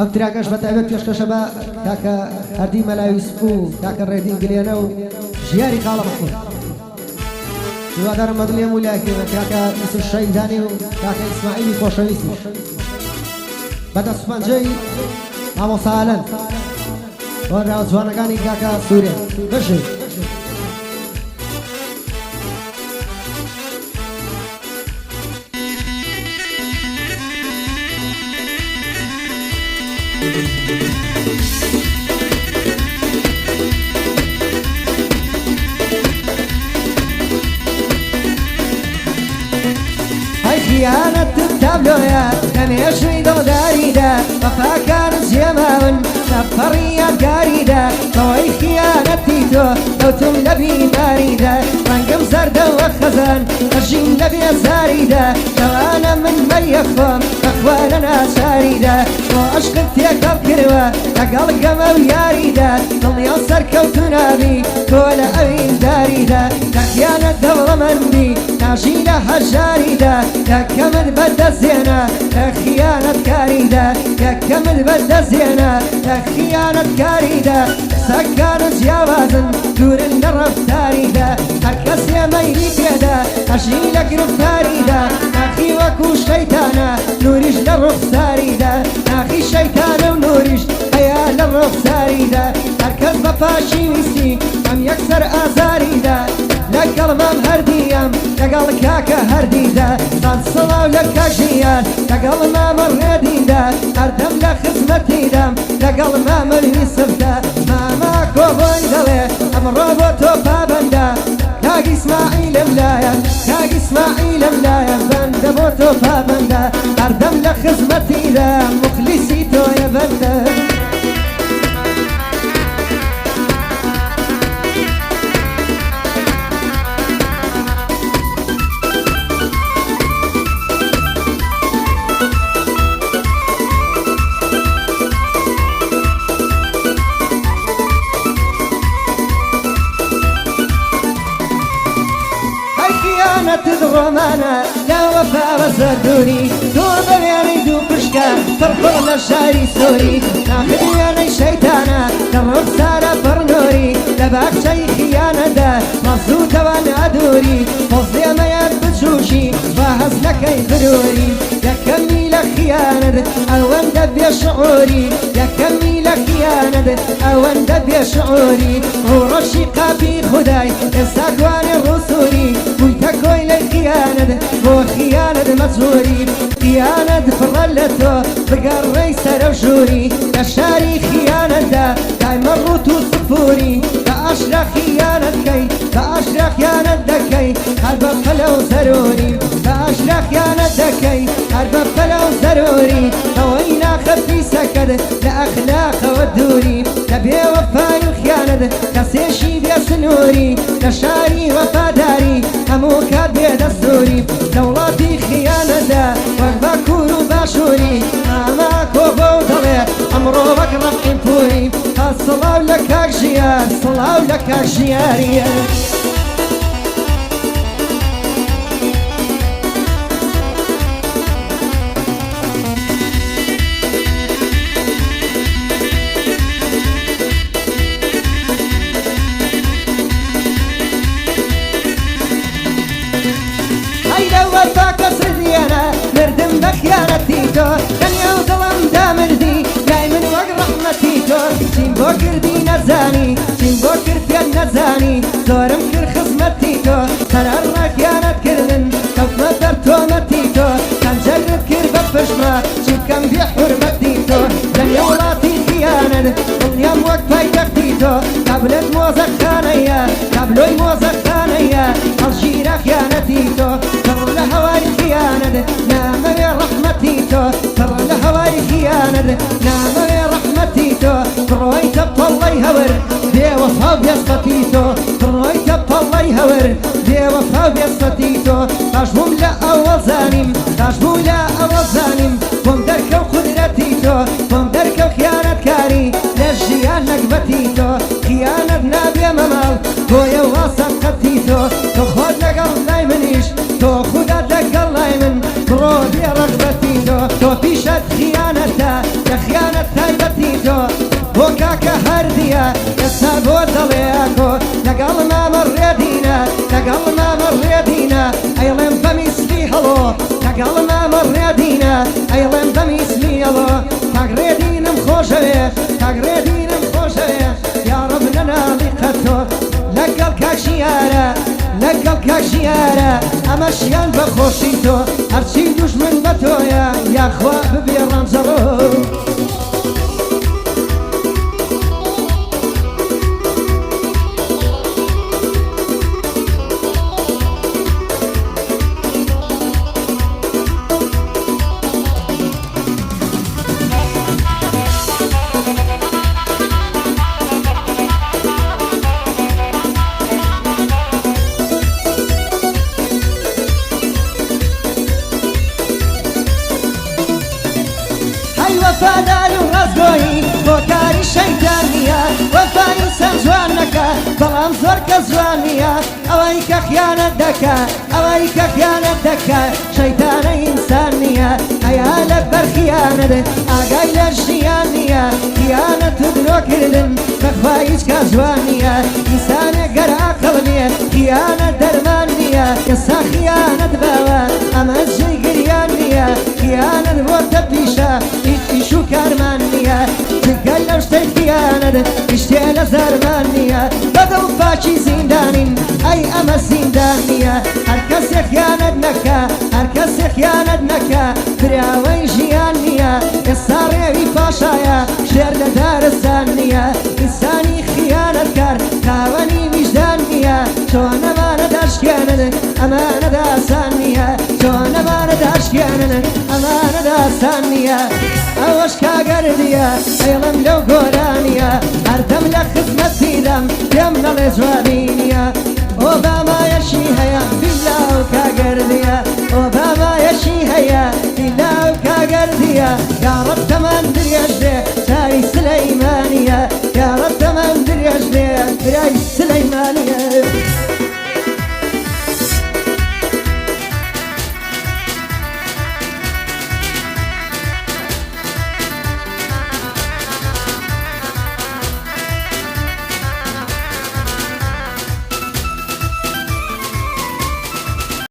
ئەم تراکەش بەتایبەت پێشکەشە بە کاکە هەردی مەلاوی یوسف و کاکە ڕێدین گلێنە و ژیاری خاڵە بەخۆر هیوادارم مەدڵێم و لایەکێنە کاکە یوسف شەیدانی و کاکە ئیسماعیلی خۆشەویستی بەدەستپەنجەی مامۆستا ئالەن وەراو جوانەکانی کاکە سوورێ بەشێ خيانة التابلويا كميشي دوداريدا وفا كان زيماون نفريا قاريدا طوي خيانتي تو لو تملبي باريدا رنقم زردا وخزان الجين لبي زاريدا جوانا من ميخهم اخواننا ساريدا واشقت يقل كروا اقل قمو ياريدا ضل يوصر كوتنا بي كولا اوين داريدا كخيانة دولة مني ناجينا هجاريدا يا كمل بدا زينة يا خيانة كاريدا يا كمل بدا زينة يا خيانة كاريدا سكر جوازن دور النرف تاريدا هركس يا ميلي كيدا أشيلك رفتاريدا أخي وكو شيطانا نوريش للرخ ساريدا أخي شيطانا ونوريش هيا للرخ ساريدا هركس بفاشي ويسي أم يكسر آزاريدا لقل مام هرديام لقل كاكا هرديدا صاد صلاة لكا جيان لقل مام الرديدا أردم لخزمتي دام لقل مام اليسفدا ماما كوبوي دلي أمرو بوتو بابندا كاقي اسماعيل ملايا كاقي اسماعيل ملايا بند بوتو بابندا أردم لخزمتي دام مخلصيتو يا بندا تدرمانا لا وفا وزردوني دور بياني دو بشكا فرفر لشاري سوري ناخدياني شيطانا لرب سارة برنوري لباك شي خيانة دا مصدوط وان عدوري فضي ما يبتشوشي فهز لكي ضروري يا كمي لخيانة اوان دبي شعوري يا كمي لخيانة اوان دبي شعوري ورشي قابي خداي استقوان الرسولي ويتكوي للخيانة هو خيانة مزوري خيانة فرلتو بقى الرئيس روشوري لشاري خيانة دا دايما روتو صفوري لأشرا خيانة كي لأشرا خيانة دكي هرب فلو ضروري لأشرا خيانة دكي هرب فلو ضروري هوينا خفي سكد لأخلاق ودوري لبي وفاي الخيانة كسيشي بيا سنوري لشاري وفاداري همو كاد بيا دستوري دولاتي خيانة دا وقبا كورو باشوري اما كوبو دلي امرو بقرق انفوري الصلاة لك اكجيار الصلاة لك اكجياري مردم بخيانتي تو دنيا وظلم دامردي جاي من وق رحمتي تو تيم بوكر دي نزاني تيم بوكر في النزاني زورم كر خصمتي تو ترى خيانة كردن كوف مدر تومتي تو كان جرد كر بفشما شيب كان بحرمتي تو دنيا ولاتي خيانة دنيا موقفة يكتي تو قبلت موزق خانية قبلوي موزق خانية الجيرة خيانتي تو تر لهواي خيانة نام رحمتي تو تر لهواي خيانة نام رحمتي تو تروي تبطلي هور دي وفا بيسطتي تو تروي تبطلي هور دي وفا بيسطتي تو تشبهم لا أول زانم تشبهم لا أول زانم قم درك وقدرتي تو قم درك وخيانة كاري للجيان نقبتي تو خيانة نابي ممال تويا واسط قتي تو تخد لقل دايمنيش تو خدت لقل دايمن برودي رغبتي تو بيشت خيانة يا خيانة کە هەردیە ئێستا بۆ دڵێکۆ لەگەڵ مامەڕێدینە لەگەڵ مامەڕێدینە ئەیڵێم بەمیسلی هەڵۆ لەگەڵ مامەڕێدینە ئەیڵێم بەمیسلی هەڵۆ کاگڕێدینم خۆشەوێ کاگڕێدینم خۆشەوێ یاڕب نەناڵی قەتۆ لەگەڵ کاژیارە لەگەڵ کاژیارە ئەمەشیان بەخۆشی تۆ هەرچی دوژمن بە تۆیە یاخوا ببێ ڕەنجەڕۆ وفادار و ڕازگۆیی بۆ کاری شەیتان نییە وەفای سەر جوان نەکە بەڵام زۆر کە جوان نییە ئەوەی کە خیانەت دەکا ئەوەی کە خیانەت دەکا شەیتانە ئینسان نییە ئەیا لەبەر خیانەت ئاگای لە ژیان نییە خیانەت و درۆکردن بەخوا هیچ کە جوان نییە ئینسانێک گەر عەقڵ نییە خیانەت دەرمان نییە ئێستا خیانەت باوە ئەمە جێی گریان نییە خیانەت بۆتە پیشە ئیش و کارمان نییە جگەل لەو شتەی خیانەت ئیشتێ لە زەرمان نییە بەدڵ پاچی زیندانین ئەی ئەمە زیندان نییە هەر کەسێ خیانەت نەکا هەر کەسێ خیانەت نەکا فراوەی ژیان نییە ئێستا ڕێوی پاشایە شێر لە دارستان نییە ئینسانی خیانەتکار تاوەنی ویژدان نییە چۆن ئەمانە داشکێنن ئەمانە داسان نییە چۆن ئەمانە داشکێنن ئەمانە داسان نییە ئەوەش کاگەردیە ئەیڵم لەو گۆرانیە هەردەم لە خزمەتیدەم پێم نەڵێ جوانی نییە ئۆبامایەشی هەیە بیلا و کاگەردیە ئۆبامایەشی هەیە بیلا و کاگەردیە یاڕەت تەمان درێژ دێ چاوی سلەیمانیە یاڕەت تەمان درێژ دێ برای سلەیمانیە